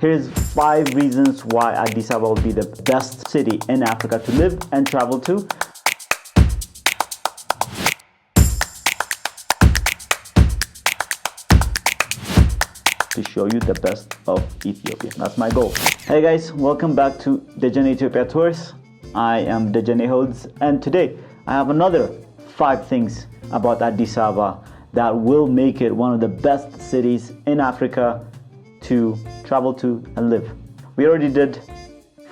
Here's 5 reasons why Addis Ababa will be the best city in Africa to live and travel to. To show you the best of Ethiopia. That's my goal. Hey guys, welcome back to Dominate Ethiopia Tours. I am Dejane Hodes, and today I have another 5 things about Addis Ababa that will make it one of the best cities in Africa to travel to and live. We already did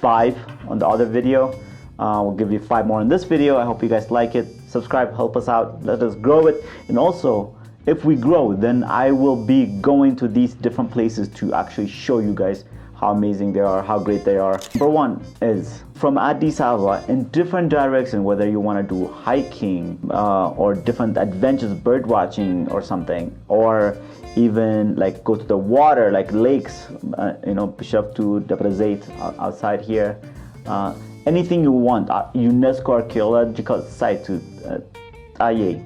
5 on the other video. We'll give you 5 more in this video. I hope you guys like it. Subscribe, help us out, let us grow it. And also, if we grow, then I will be going to these different places to actually show you guys how amazing they are, how great they are. Number 1 is from Addis Ababa in different directions, whether you want to do hiking or different adventures, bird watching or something, or even like go to the water, like lakes, Bishop to Debre Zeit outside here. Anything you want, UNESCO Archaeological Site to Aye.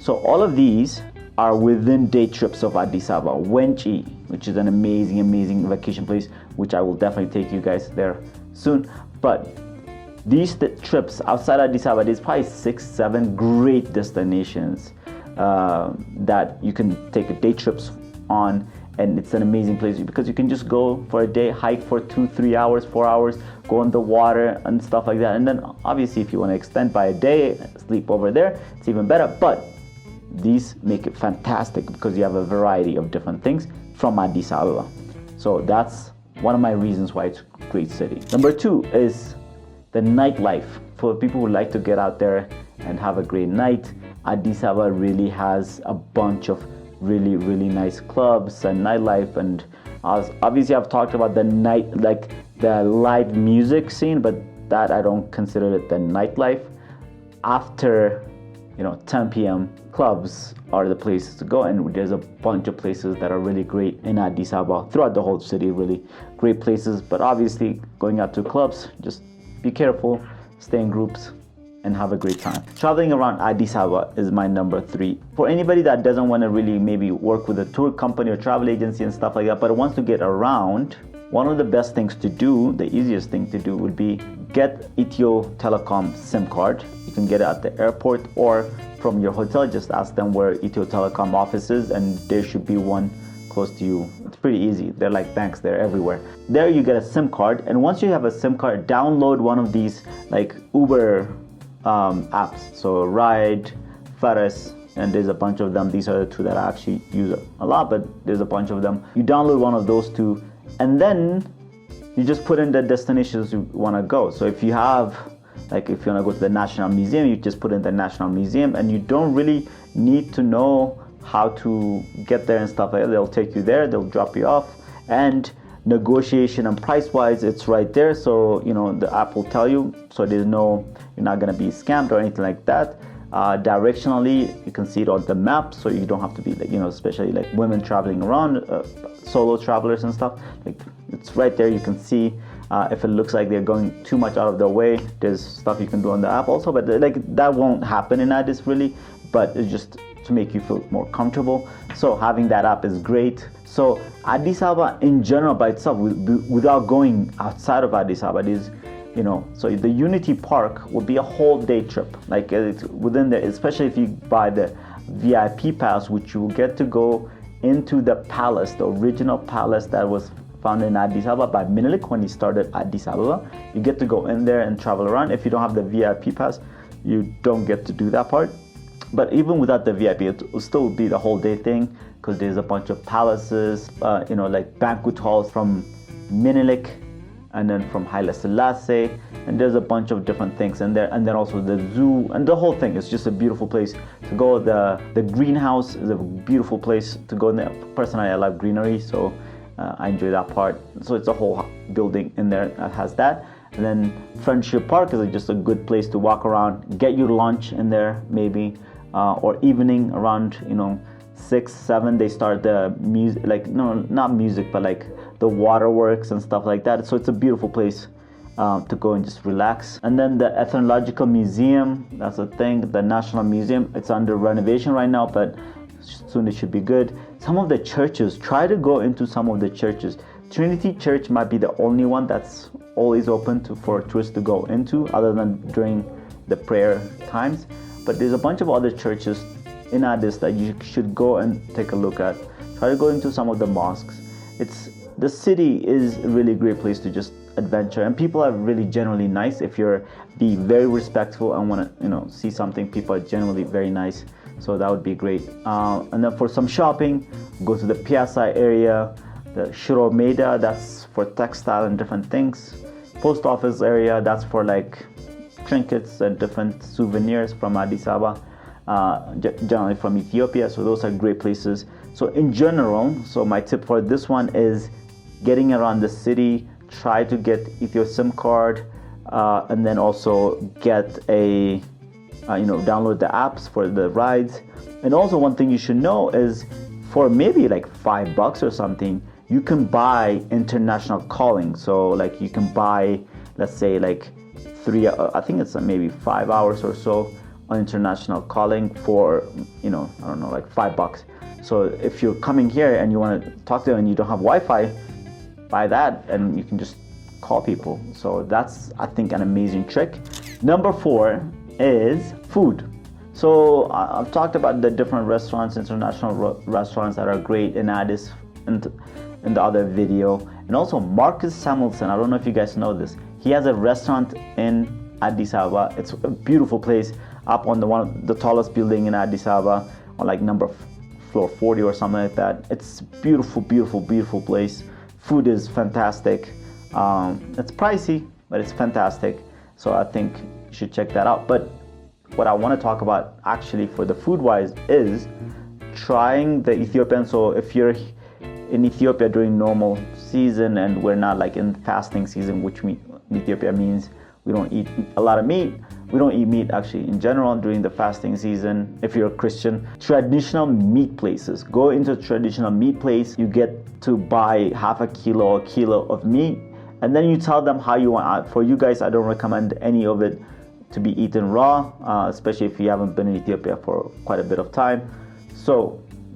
So all of these are within day trips of Addis Ababa. Wenchi, which is an amazing vacation place, which I will definitely take you guys there soon. But these trips outside Addis Ababa, there's probably 6-7 great destinations that you can take day trips on, and it's an amazing place because you can just go for a day, hike for 2-3 hours, 4 hours, go in the water and stuff like that. And then obviously if you want to extend by a day, sleep over there, it's even better. But these make it fantastic because you have a variety of different things from Addis Ababa. So that's one of my reasons why it's a great city. Number 2 is the nightlife. For people who like to get out there and have a great night, Addis Ababa really has a bunch of really nice clubs and nightlife. And obviously I've talked about the the live music scene, but that I don't consider it the nightlife. After 10 p.m. clubs are the places to go, and there's a bunch of places that are really great in Addis Ababa throughout the whole city. Really great places, but obviously going out to clubs, just be careful, stay in groups and have a great time. Traveling around Addis Ababa is my number 3. For anybody that doesn't want to really maybe work with a tour company or travel agency and stuff like that, but wants to get around, one of the best things to do, the easiest thing to do, would be get Ethio Telecom SIM card. You can get it at the airport or from your hotel. Just ask them where Ethio Telecom office is, and there should be one close to you. It's pretty easy. They're like banks, they're everywhere. There you get a SIM card, and once you have a SIM card, download one of these like Uber apps. So Ride, Ferris, and there's a bunch of them. These are the 2 that I actually use a lot, but there's a bunch of them. You download one of those 2, and then you just put in the destinations you want to go. So if you have, like if you want to go to the National Museum, you just put in the National Museum, and you don't really need to know how to get there and stuff like that. They'll take you there, they'll drop you off, and negotiation and price wise, it's right there. So the app will tell you, so you're not going to be scammed or anything like that. Directionally, you can see it on the map, so you don't have to be like, especially like women traveling around, solo travelers and stuff, like it's right there. You can see if it looks like they're going too much out of their way, there's stuff you can do on the app also, but like that won't happen in Addis really, but it's just to make you feel more comfortable. So having that app is great. So Addis Ababa in general by itself, without going outside of Addis Ababa, is so the Unity Park will be a whole day trip, like it's within there, especially if you buy the VIP pass, which you will get to go into the palace, the original palace that was found in Addis Ababa by Menelik when he started Addis Ababa. You get to go in there and travel around. If you don't have the VIP pass, you don't get to do that part. But even without the VIP, it will still be the whole day thing, because there's a bunch of palaces, like banquet halls from Menelik, and then from Haile Selassie, and there's a bunch of different things in there, and then also the zoo, and the whole thing is just a beautiful place to go. The greenhouse is a beautiful place to go in there. Personally, I love greenery, so I enjoy that part. So it's a whole building in there that has that. And then Friendship Park is just a good place to walk around, get your lunch in there maybe, or evening around 6-7 they start the music, not music, but like the waterworks and stuff like that. So it's a beautiful place to go and just relax. And then the Ethnological Museum, that's a thing, the National Museum, it's under renovation right now, but soon it should be good. Some of the churches, try to go into some of the churches, Trinity Church might be the only one that's always open for tourists to go into, other than during the prayer times. But there's a bunch of other churches in Addis that you should go and take a look at. Try to go into some of the mosques. The city is a really great place to just adventure, and people are really generally nice. If you're be very respectful and want to see something, people are generally very nice, so that would be great. And then for some shopping, go to the Piazza area, the Shiro Maida, that's for textile and different things. Post office area, that's for like trinkets and different souvenirs from Addis Ababa, generally from Ethiopia. So those are great places. So in general, so my tip for this one is getting around the city. Try to get Ethio SIM card, and then also get download the apps for the rides. And also one thing you should know is, for maybe like $5 or something, you can buy international calling. So like you can buy, let's say like I think it's maybe 5 hours or so on international calling for, I don't know, like $5. So if you're coming here and you want to talk to them and you don't have Wi-Fi, buy that and you can just call people. So that's, I think, an amazing trick. Number 4 is food. So I've talked about the different restaurants, international restaurants that are great in Addis in the other video. And also Marcus Samuelson, I don't know if you guys know this, he has a restaurant in Addis Ababa. It's a beautiful place, up on the tallest building in Addis Ababa, on like floor 40 or something like that. It's beautiful, beautiful, beautiful place. Food is fantastic. It's pricey, but it's fantastic. So I think you should check that out. But what I want to talk about actually for the food wise is trying the Ethiopian. So if you're in Ethiopia during normal season and we're not like in fasting season, which in Ethiopia means we don't eat a lot of meat. We don't eat meat actually in general during the fasting season. If you're a Christian, traditional meat places, go into a traditional meat place. You get to buy half a kilo of meat, and then you tell them how you want. For you guys, I don't recommend any of it to be eaten raw, especially if you haven't been in Ethiopia for quite a bit of time.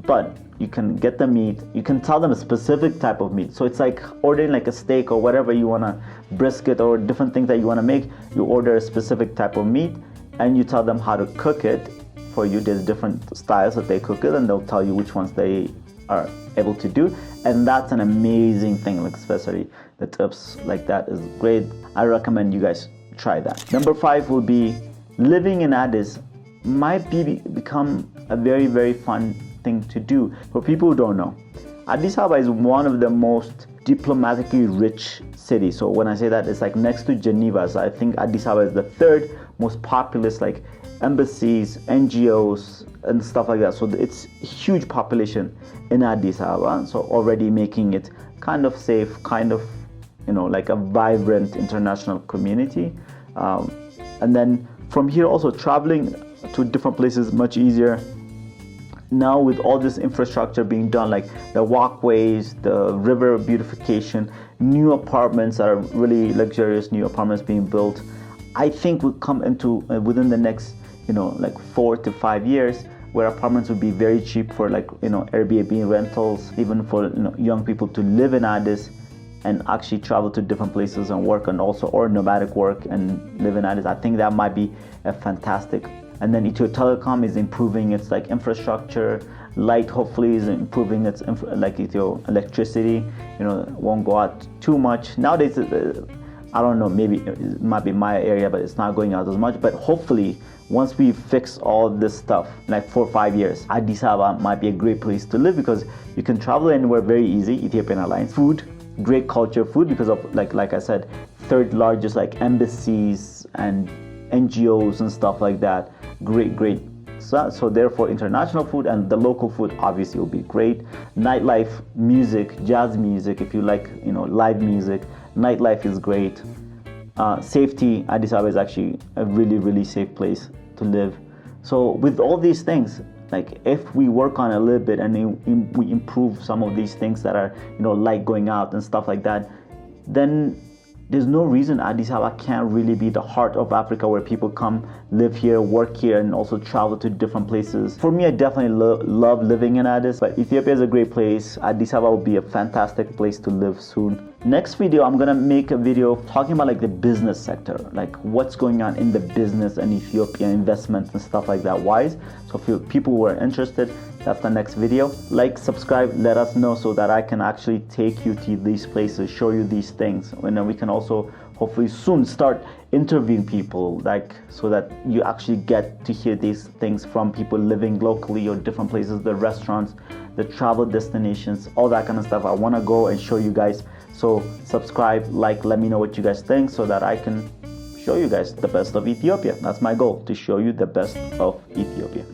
But you can get the meat. You can tell them a specific type of meat. So it's like ordering like a steak or whatever you want to, brisket or different things that you want to make. You order a specific type of meat and you tell them how to cook it for you. There's different styles that they cook it, and they'll tell you which ones they are able to do. And that's an amazing thing, like especially the tips like that is great. I recommend you guys try that. Number 5 will be living in Addis might become a very, very fun thing to do. For people who don't know, Addis Ababa is one of the most diplomatically rich cities. So when I say that, it's like next to Geneva. So I think Addis Ababa is the 3rd most populous, like embassies, NGOs and stuff like that. So it's huge population in Addis Ababa, so already making it kind of safe, kind of like a vibrant international community. And then from here also traveling to different places much easier now with all this infrastructure being done, like the walkways, the river beautification, new apartments that are really luxurious, new apartments being built. I think will come into within the next like 4 to 5 years, where apartments would be very cheap for like Airbnb rentals, even for young people to live in Addis and actually travel to different places and work, and also or nomadic work and live in Addis. I think that might be a fantastic. And then Ethio Telecom is improving its like infrastructure. Light hopefully is improving its like Ethio electricity. Won't go out too much nowadays. I don't know, maybe it might be my area, but it's not going out as much. But hopefully, once we fix all this stuff, like 4 or 5 years, Addis Ababa might be a great place to live because you can travel anywhere very easy. Ethiopian Airlines. Food, great culture food because of like I said, 3rd largest like embassies and NGOs and stuff like that. Great. So therefore, international food and the local food obviously will be great. Nightlife, music, jazz music. If you like live music, nightlife is great. Safety, Addis Ababa is actually a really, really safe place to live. So with all these things, like if we work on a little bit and we improve some of these things that are like going out and stuff like that, then there's no reason Addis Ababa can't really be the heart of Africa, where people come, live here, work here, and also travel to different places. For me, I definitely love living in Addis, but Ethiopia is a great place. Addis Ababa will be a fantastic place to live soon. Next video, I'm gonna make a video talking about like the business sector, like what's going on in the business and Ethiopian investments and stuff like that wise. So if people were interested, that's the next video. Like, subscribe, let us know so that I can actually take you to these places, show you these things. And then we can also hopefully soon start interviewing people, like so that you actually get to hear these things from people living locally or different places, the restaurants, the travel destinations, all that kind of stuff. I want to go and show you guys. So subscribe, like, let me know what you guys think so that I can show you guys the best of Ethiopia. That's my goal, to show you the best of Ethiopia.